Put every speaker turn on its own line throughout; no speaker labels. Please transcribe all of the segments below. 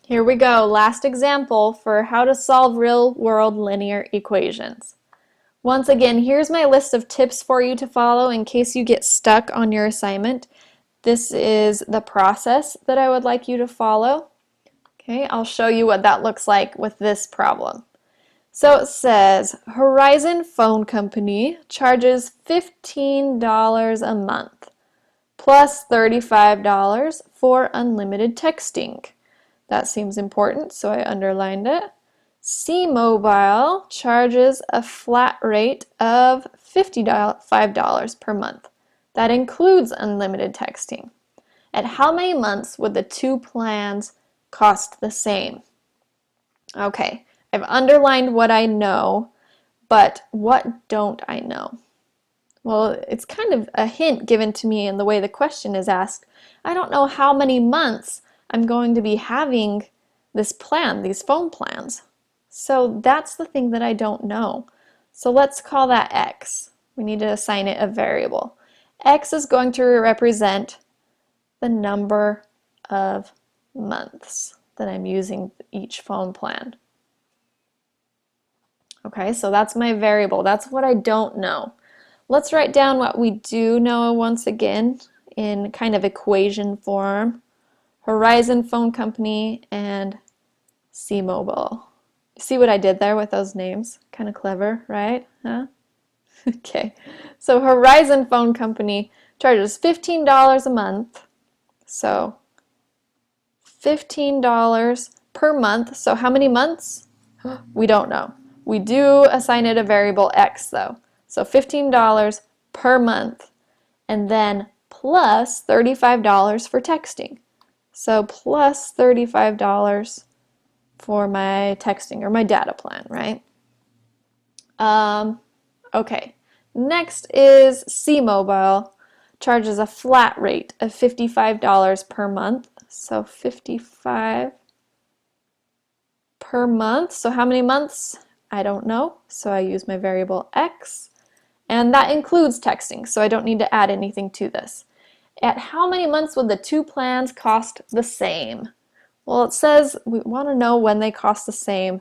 Here we go, last example for how to solve real-world linear equations. Once again, here's my list of tips for you to follow in case you get stuck on your assignment. This is the process that I would like you to follow. Okay, I'll show you what that looks like with this problem. So it says, Horizon Phone Company charges $15 a month plus $35 for unlimited texting. That seems important, so I underlined it. C-Mobile charges a flat rate of $55 per month. That includes unlimited texting. At how many months would the two plans cost the same? Okay, I've underlined what I know, but what don't I know? Well, it's kind of a hint given to me in the way the question is asked. I don't know how many months I'm going to be having this plan, these phone plans. So that's the thing that I don't know. So let's call that x. We need to assign it a variable. X is going to represent the number of months that I'm using each phone plan. Okay, so that's my variable. That's what I don't know. Let's write down what we do know once again in kind of equation form. Horizon Phone Company and C-Mobile. See what I did there with those names? Kind of clever, right? Huh? Okay, so Horizon Phone Company charges $15 a month. So $15 per month. So how many months? We don't know. We do assign it a variable x though. So $15 per month, and then plus $35 for texting. So plus $35 for my texting or my data plan, right? Okay, next is C-Mobile charges a flat rate of $55 per month. So 55 per month. So how many months? I don't know. So I use my variable x. And that includes texting, so I don't need to add anything to this. At how many months would the two plans cost the same? Well, it says we want to know when they cost the same.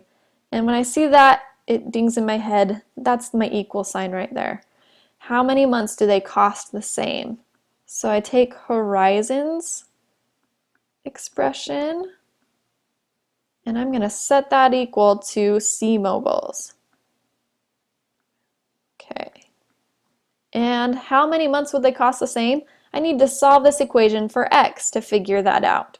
And when I see that, it dings in my head. That's my equal sign right there. How many months do they cost the same? So I take Horizon's expression, and I'm going to set that equal to C-Mobile's. Okay. And how many months would they cost the same? I need to solve this equation for x to figure that out.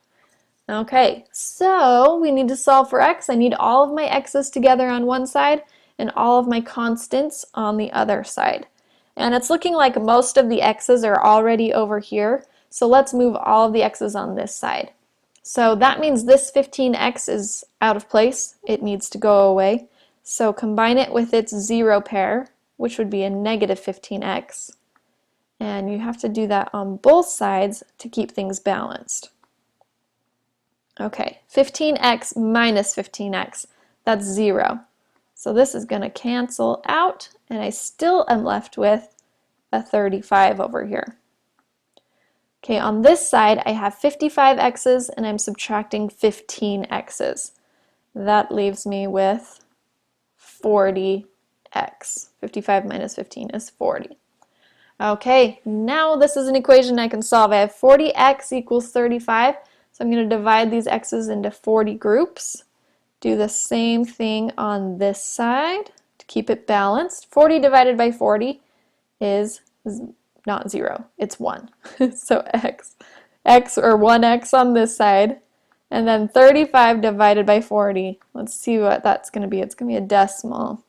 Okay, so we need to solve for x. I need all of my x's together on one side and all of my constants on the other side. And it's looking like most of the x's are already over here, so let's move all of the x's on this side. So that means this 15x is out of place. It needs to go away. So combine it with its zero pair, which would be a negative 15x. And you have to do that on both sides to keep things balanced. Okay, 15x minus 15x, that's 0. So this is going to cancel out, and I still am left with a 35 over here. Okay, on this side I have 55 x's and I'm subtracting 15 x's. That leaves me with 40 x. 55 minus 15 is 40. Okay, now this is an equation I can solve. I have 40x equals 35, so I'm going to divide these x's into 40 groups. Do the same thing on this side to keep it balanced. 40 divided by 40 is not 0, it's 1. So x or 1x on this side, and then 35 divided by 40. Let's see what that's going to be. It's going to be a decimal.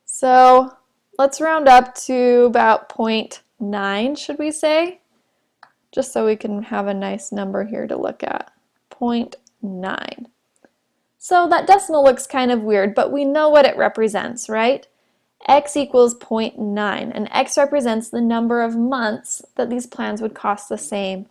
So let's round up to about 0.9, should we say? Just so we can have a nice number here to look at. 0.9. So that decimal looks kind of weird, but we know what it represents, right? X equals 0.9, and X represents the number of months that these plans would cost the same.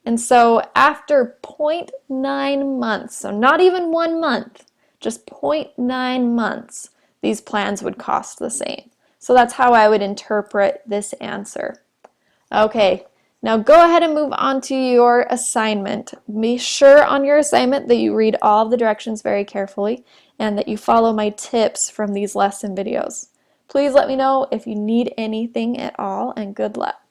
And so after 0.9 months, so not even 1 month, just 0.9 months, these plans would cost the same. So that's how I would interpret this answer. Okay, Now go ahead and move on to your assignment. Be sure on your assignment that you read all of the directions very carefully and that you follow my tips from these lesson videos. Please let me know if you need anything at all, and good luck.